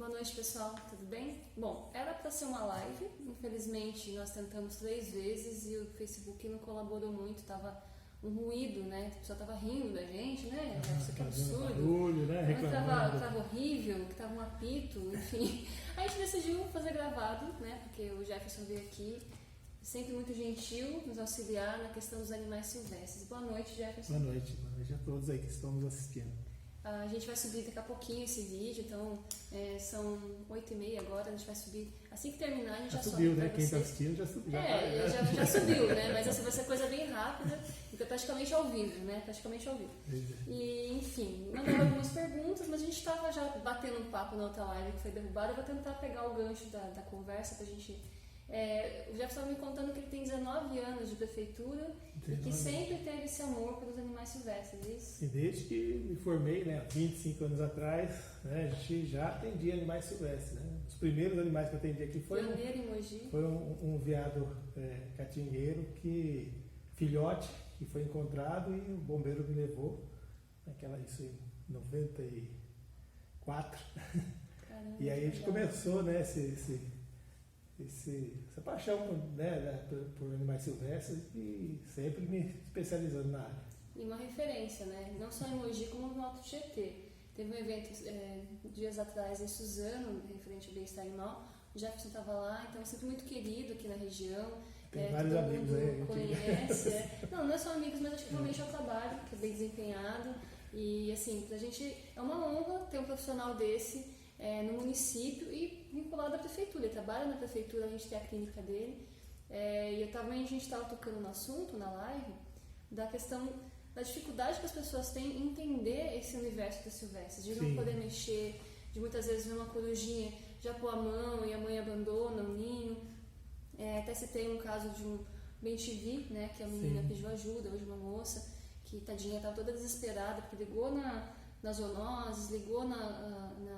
Boa noite, pessoal, tudo bem? Bom, era para ser uma live, infelizmente nós tentamos 3 vezes e o Facebook não colaborou muito, tava um ruído, né? A pessoa tava rindo da gente, né? Isso aqui é absurdo. Barulho, né? Reclamando. Tava horrível, que tava um apito, enfim. A gente decidiu fazer gravado, né? Porque o Jefferson veio aqui, sempre muito gentil, nos auxiliar na questão dos animais silvestres. Boa noite, Jefferson. Boa noite a todos aí que estão nos assistindo. A gente vai subir daqui a pouquinho esse vídeo, então são 8h30 agora, a gente vai subir, assim que terminar a gente já subiu, sobe né? Quem está vocês. assistindo já subiu. Já subiu, né? Mas essa vai ser coisa bem rápida, então praticamente ao vivo, né? Praticamente ao vivo. E, enfim, mandaram algumas perguntas, mas a gente estava já batendo um papo na outra live que foi derrubada. Eu vou tentar pegar o gancho da conversa pra gente... o Jefferson estava me contando que ele tem 19 anos de prefeitura e que sempre teve esse amor pelos animais silvestres, isso? E desde que me formei, né, 25 anos atrás, né, a gente já atendia animais silvestres. Né? Os primeiros animais que eu atendi aqui foi um veado catingueiro, filhote, que foi encontrado e o bombeiro me levou, isso em 94. Caramba, e aí a gente começou, né, essa paixão por animais silvestres e sempre me especializando na área. E uma referência, né? Não só em Mogi, como no Alto Tietê. Teve um evento dias atrás em Suzano, referente ao bem-estar animal. O Jefferson estava lá, então sempre muito querido aqui na região. Tem vários amigos aí. Conhece. Não é só amigos, mas acho que realmente é o trabalho, que é bem desempenhado. E assim, pra gente é uma honra ter um profissional desse no município e vinculado à prefeitura. Ele trabalha na prefeitura, a gente tem a clínica dele. E também a gente estava tocando no assunto, na live, da questão da dificuldade que as pessoas têm em entender esse universo dos silvestres, de não poder mexer, de muitas vezes ver uma corujinha já pôr a mão e a mãe abandona o ninho. Até citei um caso de um bem-te-vi, né, que a menina pediu ajuda, hoje uma moça, que tadinha estava toda desesperada, porque ligou nas zoonoses, ligou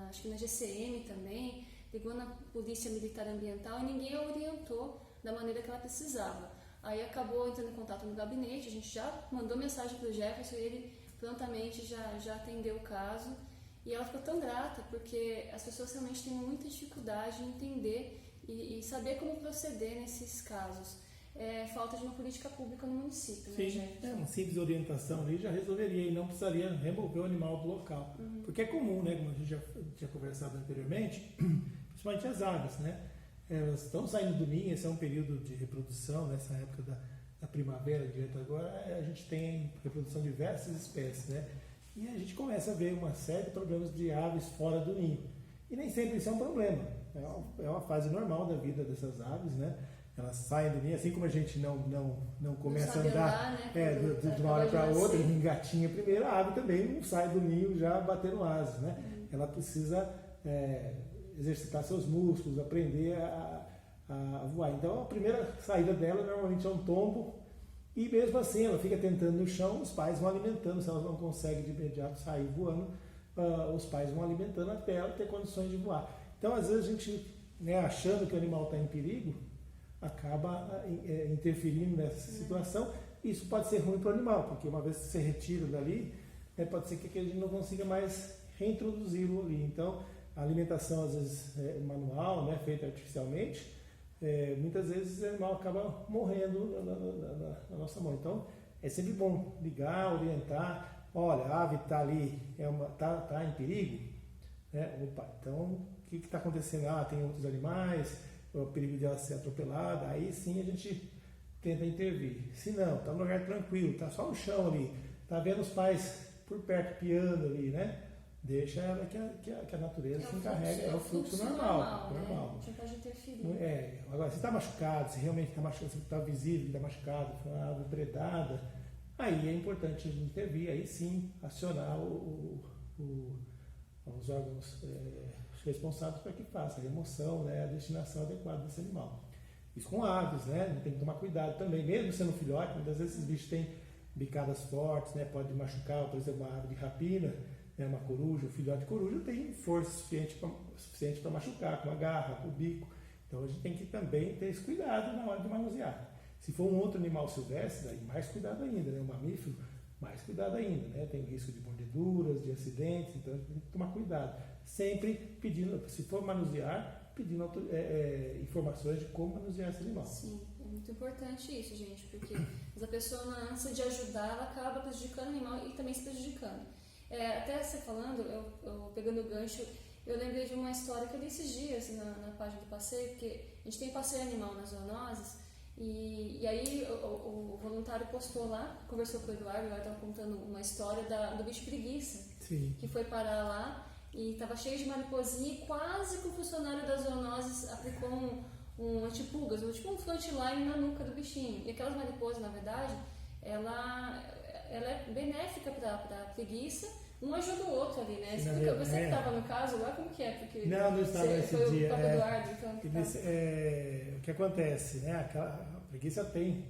acho que na GCM também, ligou na Polícia Militar Ambiental e ninguém a orientou da maneira que ela precisava. Aí acabou entrando em contato no gabinete, a gente já mandou mensagem para o Jefferson e ele prontamente já atendeu o caso. E ela ficou tão grata, porque as pessoas realmente têm muita dificuldade em entender e saber como proceder nesses casos. Falta de uma política pública no município, né, Jefferson? Uma simples orientação ali já resolveria e não precisaria remover o animal do local. Porque é comum, né, como a gente já tinha conversado anteriormente, principalmente as aves, né? Elas estão saindo do ninho, esse é um período de reprodução, nessa época da primavera, direto agora, a gente tem reprodução de diversas espécies, né? E a gente começa a ver uma série de problemas de aves fora do ninho. E nem sempre isso é um problema, é uma fase normal da vida dessas aves, né? Elas saem do ninho, assim como a gente não começa a andar, né, de uma hora para outra, engatinha primeiro, a ave também não sai do ninho já batendo asas, né? Ela precisa exercitar seus músculos, aprender a voar. Então a primeira saída dela normalmente é um tombo e mesmo assim ela fica tentando no chão, os pais vão alimentando, se elas não conseguem de imediato sair voando, os pais vão alimentando até ela ter condições de voar. Então às vezes a gente, né, achando que o animal está em perigo, acaba interferindo nessa situação. Isso pode ser ruim para o animal, porque uma vez que você retira dali, pode ser que a gente não consiga mais reintroduzi-lo ali. Então, a alimentação, às vezes, manual, né, feita artificialmente, muitas vezes o animal acaba morrendo na nossa mão. Então, é sempre bom ligar, orientar. Olha, a ave está ali, está em perigo? Opa, então, o que está acontecendo? Tem outros animais, o perigo de ela ser atropelada, aí sim a gente tenta intervir. Se não, está num lugar tranquilo, está só no chão ali, está vendo os pais por perto piando ali, né? Deixa ela que a natureza se encarrega, é o fluxo normal. Né? A gente pode interferir. Agora, se está machucado, se realmente está machucado, se está visível que está machucado, foi uma ave predada, aí é importante a gente intervir, aí sim acionar os órgãos responsáveis para que faça a remoção, né, a destinação adequada desse animal. Isso com aves, né? Tem que tomar cuidado também, mesmo sendo filhote, muitas vezes esses bichos têm bicadas fortes, né? Pode machucar, por exemplo, uma ave de rapina, né? Uma coruja, um filhote de coruja tem força suficiente para machucar, com a garra, com o bico. Então a gente tem que também ter esse cuidado na hora de manusear. Se for um outro animal silvestre, aí mais cuidado ainda, né? Um mamífero, mais cuidado ainda, né? Tem risco de mordeduras, de acidentes, então a gente tem que tomar cuidado. Sempre pedindo, se for manusear, pedindo informações de como manusear esse animal. Sim, é muito importante isso, gente, porque a pessoa, na ânsia de ajudar, ela acaba prejudicando o animal e também se prejudicando. Até você falando, eu pegando o gancho, eu lembrei de uma história que eu li esses dias na página do passeio, porque a gente tem passeio animal nas zoonoses, e aí o voluntário postou lá, conversou com o Eduardo estava contando uma história do bicho preguiça, Sim. que foi parar lá e estava cheio de mariposinha e quase que o funcionário das zoonoses aplicou um antipulgas, tipo um frontline na nuca do bichinho. E aquelas mariposas, na verdade, ela é benéfica para a preguiça, um ajuda o outro ali, né? Você que estava no caso lá, como que é? Porque não estava nesse foi dia. O próprio Eduardo, então. O que acontece, né? A preguiça tem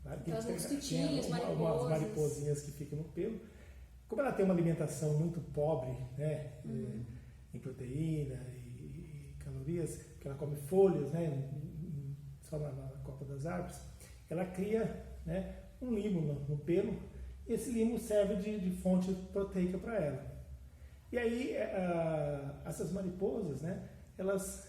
aquelas mosquitinhas, algumas mariposinhas que ficam no pelo. Como ela tem uma alimentação muito pobre, né? Em proteína e calorias, porque ela come folhas, né? Só na copa das árvores, ela cria, né, um limo no pelo, e esse limo serve de fonte proteica para ela. E aí essas mariposas, né, elas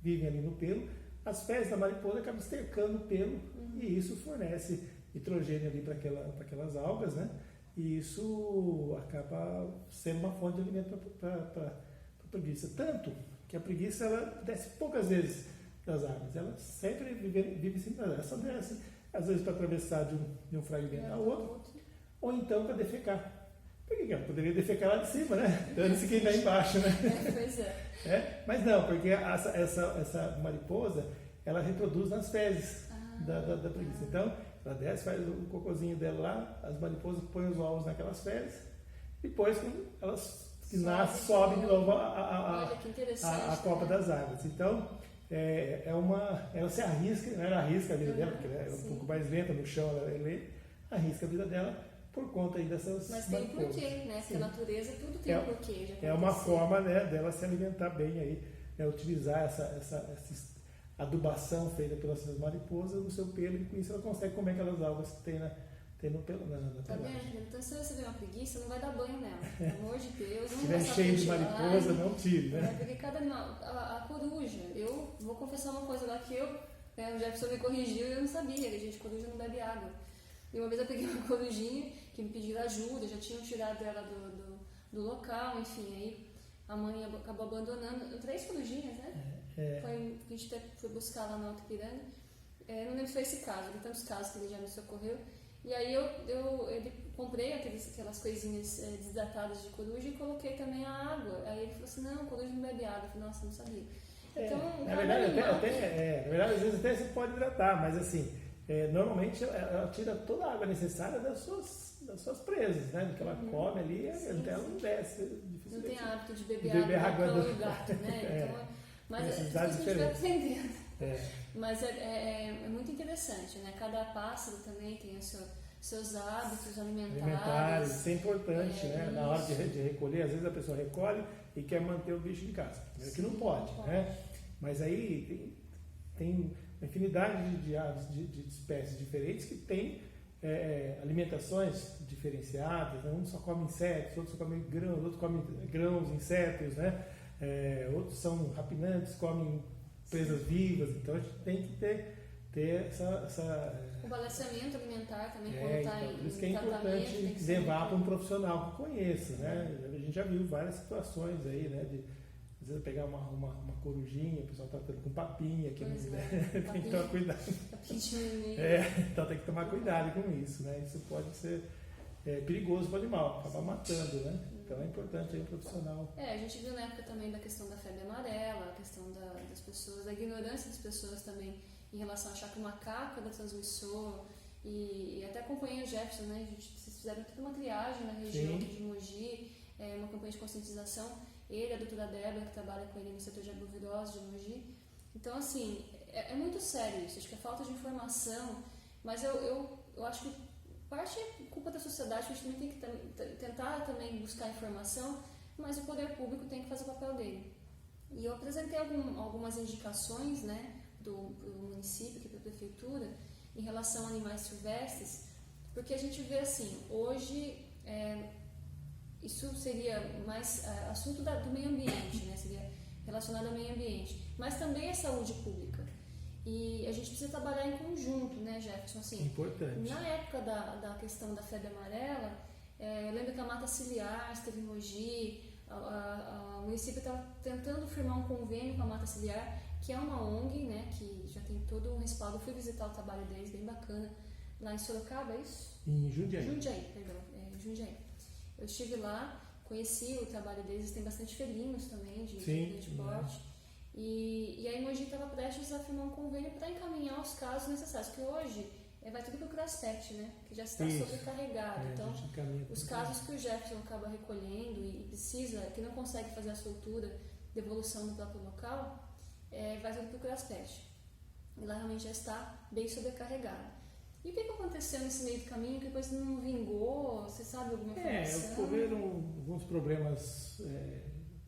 vivem ali no pelo, as fezes da mariposa acabam estercando o pelo, e isso fornece nitrogênio ali para aquelas algas, né, e isso acaba sendo uma fonte de alimento para a preguiça. Tanto que a preguiça ela desce poucas vezes das árvores, ela sempre vive em cima das árvores, ela só desce às vezes para atravessar de um fragmento ao outro, ou então para defecar. Por que ela poderia defecar lá de cima, né? Dando-se quem está embaixo, né? Pois é. Mas não, porque essa mariposa, ela reproduz nas fezes da preguiça. Então, ela desce, faz o cocôzinho dela lá, as mariposas põem os ovos naquelas fezes, depois, quando elas nascem, sobem de novo a copa das árvores. Então, ela se arrisca, ela arrisca a vida dela, porque ela é um pouco mais lenta no chão, ela arrisca a vida dela por conta aí dessas Mas tem mariposas. porquê, né? Porque a natureza tudo tem porquê. É uma forma, né, dela se alimentar bem aí, né, utilizar essa adubação feita pelas suas mariposas no seu pelo, e com isso ela consegue comer aquelas algas que tem no pelo. Tá vendo? Então, se você vê uma preguiça, não vai dar banho nela. Pelo amor de Deus. Se estiver cheio de mariposa, não tire, né? Porque cada animal, a coruja, eu vou confessar uma coisa lá que o Jefferson me corrigiu e eu não sabia, gente, coruja não bebe água. E uma vez eu peguei uma corujinha que me pediu ajuda, já tinham tirado ela do local, enfim, aí a mãe acabou abandonando 3 corujinhas, né? A gente até foi buscar lá no Alto Piranga. Não lembro se foi esse caso, tem tantos casos que ele já me socorreu. E aí eu comprei aquelas coisinhas desidratadas de coruja e coloquei também a água. Aí ele falou assim, não, coruja não bebe água. Eu falei, nossa, não sabia. Então, na verdade, às vezes até você pode hidratar, mas assim, normalmente ela tira toda a água necessária das suas presas, né? Do que ela come ali, ela não desce. Não tem hábito de beber água do gato, né? Então, mas depois a gente vai aprendendo. Mas é muito interessante, né? Cada pássaro também tem os seus hábitos alimentares. Isso é importante, né? Na hora de recolher, às vezes a pessoa recolhe e quer manter o bicho em casa. Que não pode, né? Mas aí tem uma infinidade de aves, de espécies diferentes que têm alimentações diferenciadas, né? Um só come insetos, outro só come grãos, outro come grãos, insetos, né? Outros são rapinantes, comem presas vivas, então a gente tem que ter essa o balanceamento alimentar também, quando está então, em por isso que é importante levar para um profissional que conheça, né? A gente já viu várias situações aí, né? Às vezes pegar uma corujinha, o pessoal está tratando com papinha, que tem que tomar cuidado. Então tem que tomar cuidado com isso, né? Isso pode ser perigoso para o animal, acabar matando, né? Então é importante aí um profissional. A gente viu na época também da questão da febre amarela, a questão das pessoas, da ignorância das pessoas também em relação a achar que o macaco era transmissor, e até acompanhei o Jefferson, né? Vocês fizeram toda uma triagem na região aqui de Mogi, uma campanha de conscientização. Ele, a doutora Débora, que trabalha com ele no setor de arbovirose de Mogi. Então, assim, é muito sério isso. Acho que é falta de informação, mas eu acho que parte é culpa da sociedade, a gente também tem que tentar também buscar informação, mas o poder público tem que fazer o papel dele. E eu apresentei algumas indicações, né, do município, aqui para a prefeitura, em relação a animais silvestres, Porque a gente vê assim, hoje isso seria mais assunto do meio ambiente, né? Seria relacionado ao meio ambiente, mas também é saúde pública. E a gente precisa trabalhar em conjunto, né, Jefferson? Assim, importante. Na época da questão da febre amarela, eu lembro que a Mata Ciliar esteve em Mogi, o município estava tentando firmar um convênio com a Mata Ciliar, que é uma ONG, né, que já tem todo um respaldo. Eu fui visitar o trabalho deles, bem bacana, lá em Sorocaba, é isso? Em Jundiaí. Jundiaí. Eu estive lá, conheci o trabalho deles, tem bastante felinos também, de grande porte. E aí Mogi estava prestes a firmar um convênio para encaminhar os casos necessários, que hoje vai tudo para o CRASPET, né? Que já está sobrecarregado. Então, os casos que o Jefferson acaba recolhendo e precisa, que não consegue fazer a soltura, devolução no próprio local, vai tudo para o CRASPET. E lá realmente já está bem sobrecarregado. E o que aconteceu nesse meio do caminho que depois não vingou? Você sabe alguma informação? Ocorreram alguns problemas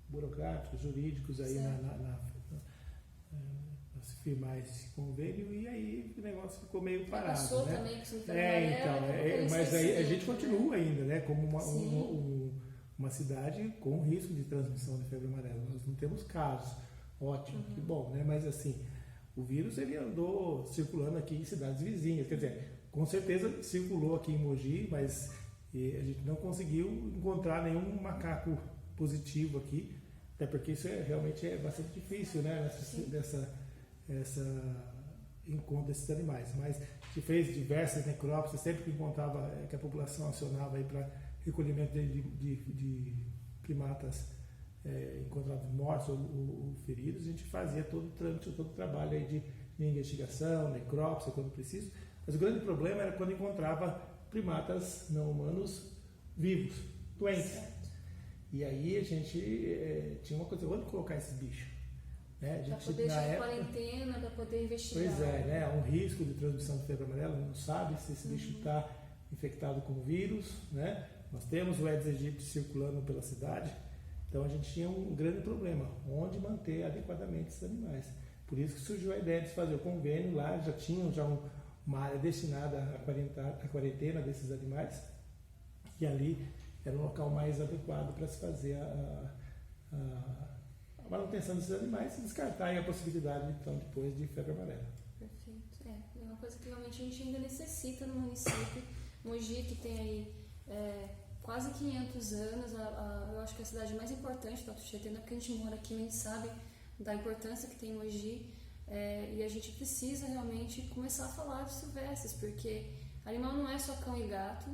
burocráticos, jurídicos aí na se firmar esse convênio, e aí o negócio ficou meio parado. Passou, né? Também, que mas aí a gente continua ainda, né, como uma cidade com risco de transmissão de febre amarela. Nós não temos casos, ótimo, que bom, né? Mas assim, o vírus ele andou circulando aqui em cidades vizinhas, quer dizer, com certeza circulou aqui em Mogi, mas a gente não conseguiu encontrar nenhum macaco positivo aqui, até porque isso realmente é bastante difícil, né, encontro desses animais. Mas a gente fez diversas necrópsias, sempre que encontrava, que a população acionava para recolhimento de primatas encontrados mortos ou feridos, a gente fazia todo o trabalho aí de investigação, necrópsia, quando preciso. Mas o grande problema era quando encontrava primatas não humanos vivos, doentes. Certo. E aí a gente tinha uma coisa, onde colocar esse bicho? Né? Para poder deixar em quarentena, para poder investigar. Pois né? Há um risco de transmissão de febre amarela, não sabe se esse bicho está infectado com vírus, né? Nós temos o Aedes aegypti circulando pela cidade, então a gente tinha um grande problema, onde manter adequadamente esses animais. Por isso que surgiu a ideia de fazer o convênio lá, já tinham uma área destinada à quarentena desses animais, e ali era o local mais adequado para se fazer a manutenção desses animais e descartar a possibilidade, então, depois de febre amarela. Perfeito. É uma coisa que realmente a gente ainda necessita no município. Mogi, que tem aí quase 500 anos, eu acho que é a cidade mais importante do Alto Tietê, porque a gente mora aqui, a gente sabe da importância que tem Mogi, e a gente precisa realmente começar a falar de silvestres, porque animal não é só cão e gato.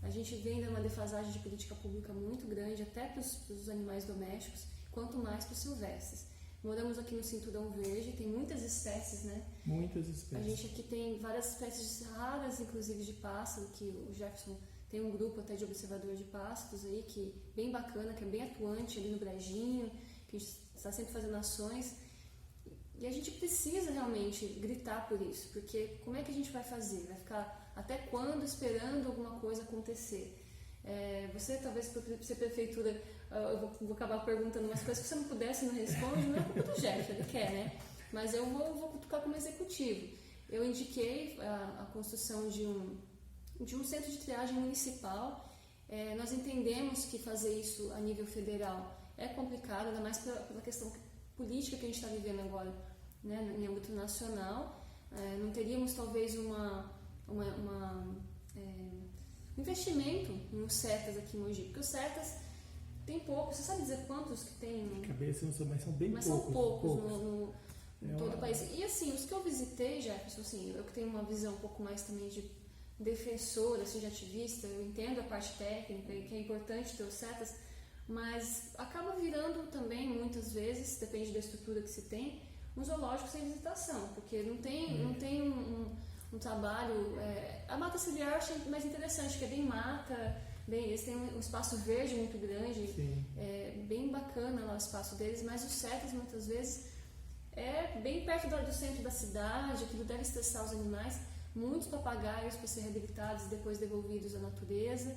A gente vem de uma defasagem de política pública muito grande, até para os animais domésticos, quanto mais para os silvestres. Moramos aqui no Cinturão Verde, tem muitas espécies, né? Muitas espécies. A gente aqui tem várias espécies raras, inclusive de pássaro, que o Jefferson tem um grupo até de observador de pássaros aí, que bem bacana, que é bem atuante ali no Brejinho, que a gente está sempre fazendo ações. E a gente precisa realmente gritar por isso, porque como é que a gente vai fazer? Vai ficar até quando esperando alguma coisa acontecer? Você, talvez, por ser prefeitura, eu vou acabar perguntando umas coisas que você não pudesse não responde, não é culpa do Jeff, ele quer, né? Mas eu vou cutucar como executivo. Eu indiquei a construção de um centro de triagem municipal. Nós entendemos que fazer isso a nível federal é complicado, ainda mais pela questão política que a gente está vivendo agora, né, em âmbito nacional. Não teríamos, talvez, um investimento nos CETAS aqui em Mogi, porque os CETAS tem poucos. Você sabe dizer quantos que tem? De cabeça não sei, mas são bem poucos. Mas são poucos em todo o país. E assim, os que eu visitei, Jefferson, assim, eu que tenho uma visão um pouco mais também de defensora, assim, de ativista, eu entendo a parte técnica e que é importante ter os CETAS, mas acaba virando também, muitas vezes, depende da estrutura que se tem, um zoológico sem visitação, porque não tem um trabalho. A Mata Ciliar eu achei mais interessante, que é bem mata, eles têm um espaço verde muito grande, bem bacana lá o espaço deles, mas os CETAS muitas vezes bem perto do centro da cidade, aquilo deve estressar os animais, muitos papagaios para ser reabilitados e depois devolvidos à natureza,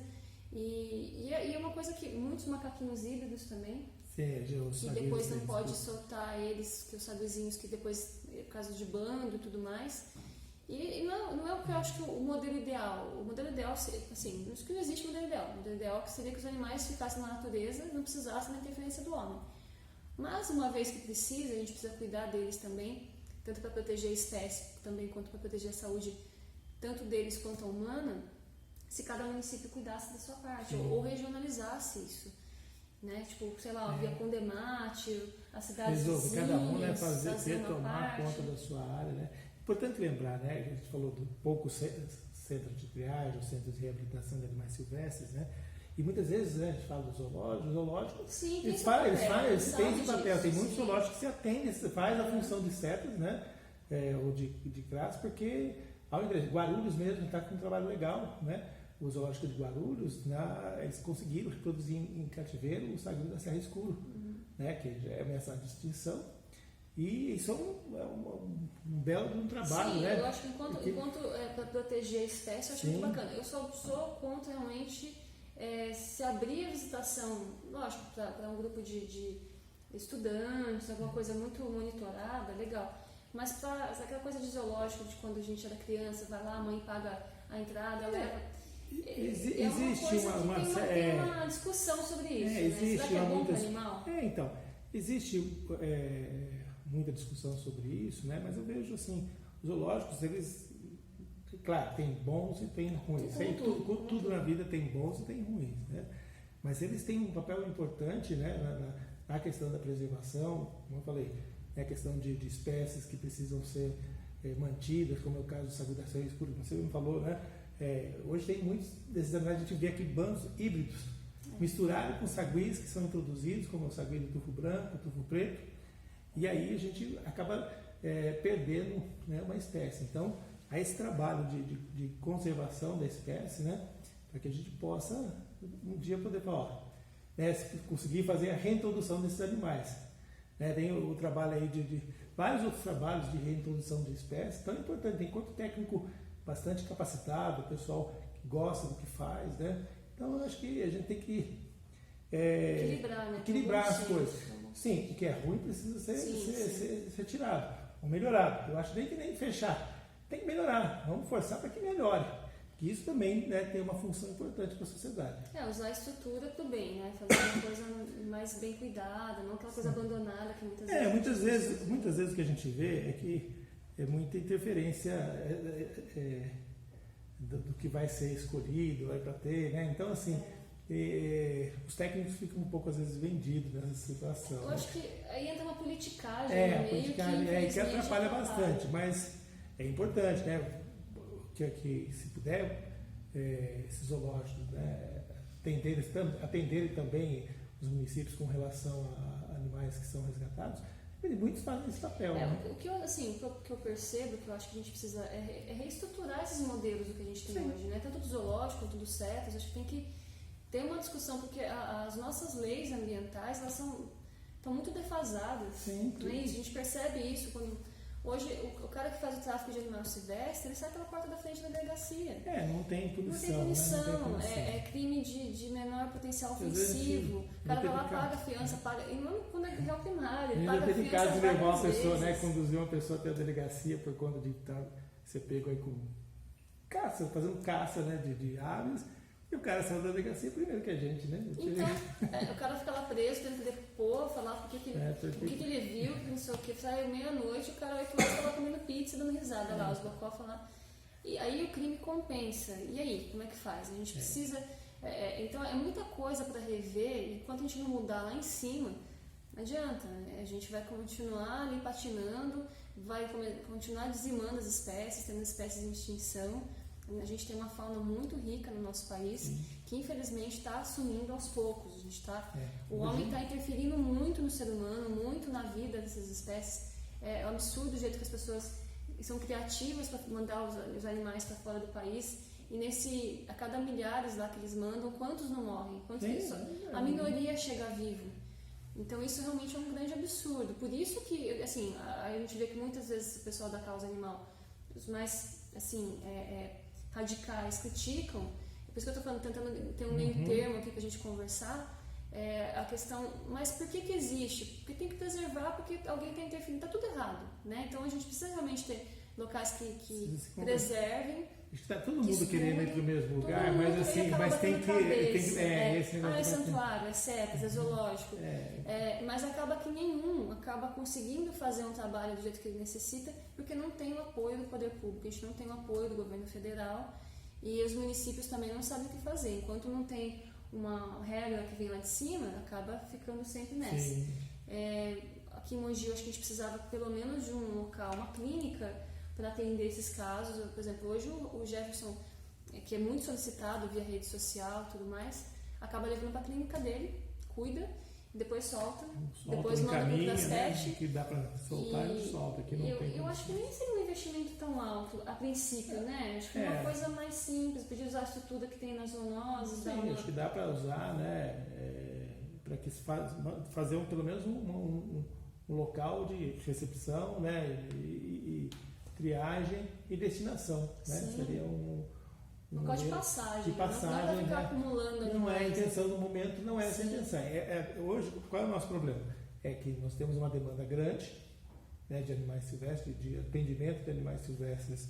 e é uma coisa que muitos macaquinhos híbridos também, que depois não pode soltar eles, que os saguizinhos, que depois, por causa de bando e tudo mais. E não é o que eu acho que o modelo ideal. O modelo ideal, assim, acho que não existe modelo ideal. O modelo ideal seria que os animais ficassem na natureza e não precisassem da interferência do homem. Mas, uma vez que precisa, a gente precisa cuidar deles também, tanto para proteger a espécie, também quanto para proteger a saúde, tanto deles quanto a humana, se cada município cuidasse da sua parte, ou regionalizasse isso. Né? Tipo, sei lá, via Condemate, as cidades Resolve cada um, né, fazendo tomar parte. conta da sua área, né? Importante lembrar, né? A gente falou do poucos centros de triagem, centros de reabilitação de animais silvestres, né? E muitas vezes, né, a gente fala do zoológico, sim, eles têm esse papel. Tem muitos zoológicos que se atendem, faz a função de setas, né? Ou de CRAS, porque ao invés de Guarulhos mesmo está com um trabalho legal, né? O zoológico de Guarulhos, eles conseguiram reproduzir em cativeiro o sagui da Serra Escuro, né? Que já é ameaçado de extinção. E isso é um belo trabalho, sim, né? Eu acho que enquanto para proteger a espécie, eu acho muito bacana. Eu sou contra realmente se abrir a visitação, lógico, para um grupo de estudantes, alguma coisa muito monitorada, legal. Mas para aquela coisa de zoológico, de quando a gente era criança, vai lá, a mãe paga a entrada, leva. Existe uma discussão sobre isso. Existe Será que é bom para o animal? Então, existe muita discussão sobre isso, né? Mas eu vejo assim, os zoológicos, eles, claro, tem bons e tem ruins. Tudo na vida tem bons e tem ruins, né? Mas eles têm um papel importante, né, na questão da preservação, como eu falei, a questão de espécies que precisam ser mantidas, como é o caso do sagui da Serra Escura, você me falou, né? Hoje tem muitos desses animais, a gente vê aqui bandos híbridos, misturados com saguis que são introduzidos, como o sagui do tufo branco, o tufo preto, e aí a gente acaba perdendo, né, uma espécie. Então, há esse trabalho de conservação da espécie, né, para que a gente possa um dia poder falar, conseguir fazer a reintrodução desses animais. Tem o trabalho aí de vários outros trabalhos de reintrodução de espécies, tão importante, tem corpo técnico bastante capacitado, o pessoal que gosta do que faz, né? Então, eu acho que a gente tem que equilibrar as coisas. Sim, o que é ruim precisa ser tirado ou melhorado. Eu acho que nem fechar, tem que melhorar, vamos forçar para que melhore. Que isso também, né, tem uma função importante para a sociedade. Usar a estrutura para o bem, né? Fazer uma coisa mais bem cuidada, não aquela coisa abandonada que muitas vezes... Muitas vezes o que a gente vê é que é muita interferência do que vai ser escolhido, vai para ter, né? Então, assim, os técnicos ficam um pouco, às vezes, vendidos nessa situação. Eu acho que aí entra uma politicagem a politicagem que atrapalha bastante, mas é importante, né? Que se puder, esses zoológicos, né, atenderem também os municípios com relação a animais que são resgatados, muitos fazem esse papel. O que eu percebo, que eu acho que a gente precisa reestruturar esses modelos do que a gente tem hoje, né? Tanto do zoológico quanto dos CETAS. Acho que tem que ter uma discussão, porque as nossas leis ambientais, elas estão muito defasadas. Sim, não é isso? A gente percebe isso quando... Hoje, o cara que faz o tráfico de animal silvestre, ele sai pela porta da frente da delegacia. Não tem punição. Não tem punição. Né? Não tem punição. É crime de menor potencial ofensivo. O cara vai lá, paga a fiança, paga... E não quando é réu primário, ele paga a fiança. Caso de levar uma pessoa, vezes. né, conduzir uma pessoa até a delegacia por conta de ser pego aí com caça, fazendo caça, né, de aves. E o cara saiu da delegacia primeiro que a gente, né? Então, o cara fica lá preso, tenta depor, falar o que ele viu, que não sei o que. Saiu meia-noite, o cara 8 horas tava comendo pizza, dando risada lá, os bocó lá. E aí o crime compensa. E aí, como é que faz? A gente precisa... então, é muita coisa para rever, e enquanto a gente não mudar lá em cima, não adianta. A gente vai continuar ali patinando, vai continuar dizimando as espécies, tendo espécies em extinção. A gente tem uma fauna muito rica no nosso país, que infelizmente está sumindo aos poucos. O homem está interferindo muito no ser humano, muito na vida dessas espécies. É um absurdo o jeito que as pessoas são criativas para mandar os animais para fora do país. E a cada milhares lá que eles mandam, quantos não morrem? A minoria chega vivo. Então isso realmente é um grande absurdo. Por isso que, assim, a gente vê que muitas vezes o pessoal da causa animal, os mais, assim, radicais, criticam. Por isso que eu estou falando, tentando ter um meio termo aqui para a gente conversar, a questão, mas por que existe? Porque tem que preservar, porque alguém está interferindo, está tudo errado, né? Então a gente precisa realmente ter locais que Se preservem. Acho que está todo mundo querendo ir para o mesmo Todo lugar, mundo mas assim, acaba mas tem batendo que cabeça, esse negócio é de bater- santuário, é setas, é zoológico. É. Mas acaba que nenhum acaba conseguindo fazer um trabalho do jeito que ele necessita, porque não tem o apoio do poder público, a gente não tem o apoio do governo federal e os municípios também não sabem o que fazer. Enquanto não tem uma regra que vem lá de cima, acaba ficando sempre nessa. Sim. Aqui em Mogi, eu acho que a gente precisava pelo menos de um local, uma clínica, para atender esses casos. Por exemplo, hoje o Jefferson, que é muito solicitado via rede social e tudo mais, acaba levando para a clínica dele, cuida, depois solta depois manda para o CRASPET. Que dá para soltar e solta. Aqui não tem eu acho que nem seria um investimento tão alto a princípio, né? Acho que é uma coisa mais simples, podia usar a estrutura que tem nas zoonoses. Sim, acho que dá para usar, né? Para que se fazer pelo menos um local de recepção, né? E triagem e destinação, né? Sim. Seria um local de passagem. De passagem, não dá pra ficar né? acumulando Não é a animais. intenção do momento, não é essa a Sim. intenção. Hoje, qual é o nosso problema? É que nós temos uma demanda grande, né, de animais silvestres, de atendimento de animais silvestres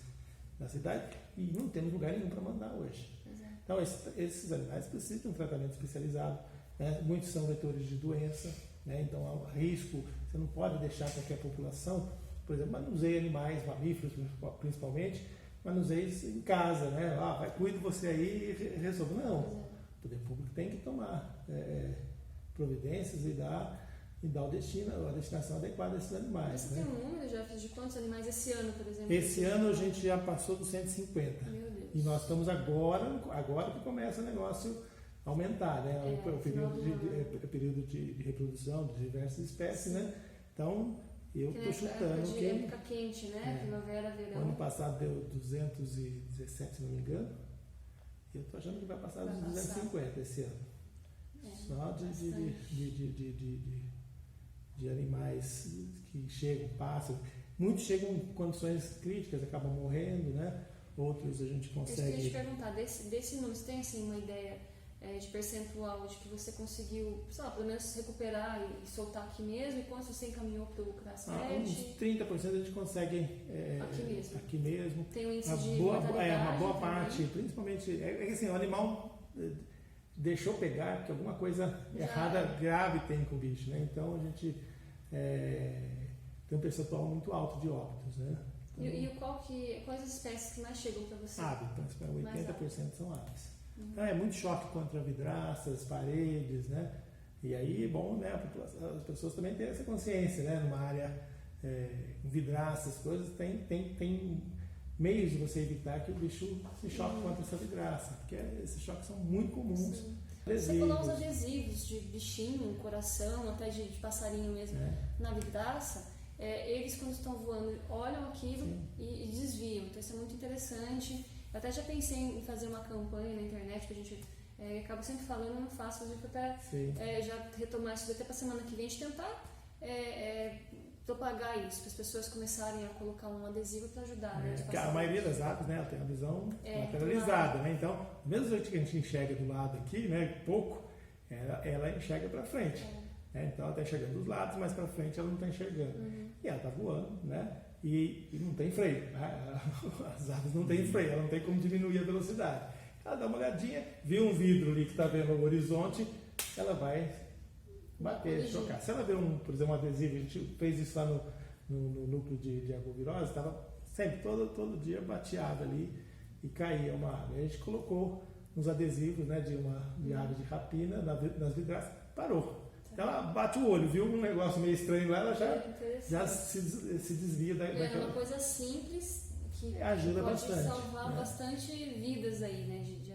na cidade, e não temos lugar nenhum para mandar hoje. Exato. Então, esses animais precisam de um tratamento especializado, né? Muitos são vetores de doença, né? Então há risco, você não pode deixar para que a população, por exemplo, manuseie animais, mamíferos principalmente, manuseie em casa, né? Cuide você aí e resolva. Não, o poder público tem que tomar providências e dar o destino, a destinação adequada a esses animais. Você tem um número, Jeff, de quantos animais esse ano, por exemplo? Esse ano a gente já passou dos 150. Meu Deus. E nós estamos agora que começa o negócio a aumentar, né? O período de reprodução de diversas espécies, né? Então, eu estou chutando que... época quente, né? Primavera, verão. Ano passado deu 217, se não me engano. E eu estou achando que vai passar dos 250 esse ano. Só de animais que chegam, passam. Muitos chegam em condições críticas, acabam morrendo, né? Outros a gente consegue... Eu queria te perguntar, desse número, você tem assim, uma ideia de percentual de que você conseguiu, sei lá, pelo menos recuperar e soltar aqui mesmo, e quanto você encaminhou para o CRASPET? Uns 30% a gente consegue aqui mesmo. Tem um índice de mortalidade uma boa também. parte, principalmente... É que assim, o animal deixou pegar, porque alguma coisa errada, grave tem com o bicho, né? Então a gente tem um percentual muito alto de óbitos, né? Então, quais as espécies que mais chegam para você? Aves, 80% são aves. Então é muito choque contra vidraças, paredes, né? E aí é bom, né? As pessoas também têm essa consciência, né? Numa área com vidraças, coisas, tem meios de você evitar que o bicho se choque contra essa vidraça, porque esses choques são muito comuns. Você coloca os adesivos de bichinho, coração, até de passarinho mesmo, na vidraça, eles quando estão voando olham aquilo e desviam, então isso é muito interessante. Eu até já pensei em fazer uma campanha na internet que a gente acaba sempre falando, não faço, mas eu até já retomar isso até para a semana que vem, a gente tentar propagar isso, para as pessoas começarem a colocar um adesivo para ajudar. Né, a maioria das aves, né, ela tem a visão lateralizada, né? Então, mesmo jeito que a gente enxerga do lado aqui, né, pouco, ela enxerga para frente. Né? Então, ela está enxergando dos lados, mas para frente ela não está enxergando. E ela está voando, né? E não tem freio. Né? As aves não têm freio, ela não tem como diminuir a velocidade. Ela dá uma olhadinha, viu um vidro ali que está vendo o horizonte, ela vai bater, chocar. Se ela vê por exemplo, um adesivo, a gente fez isso lá no núcleo de arbovirose, estava sempre, todo dia bateado ali e caía uma ave. A gente colocou uns adesivos, né, de ave de rapina nas vidraças, parou. Ela bate o olho, viu um negócio meio estranho lá, ela já se desvia daquela... É uma coisa simples que ajuda pode bastante, salvar bastante vidas aí, né, de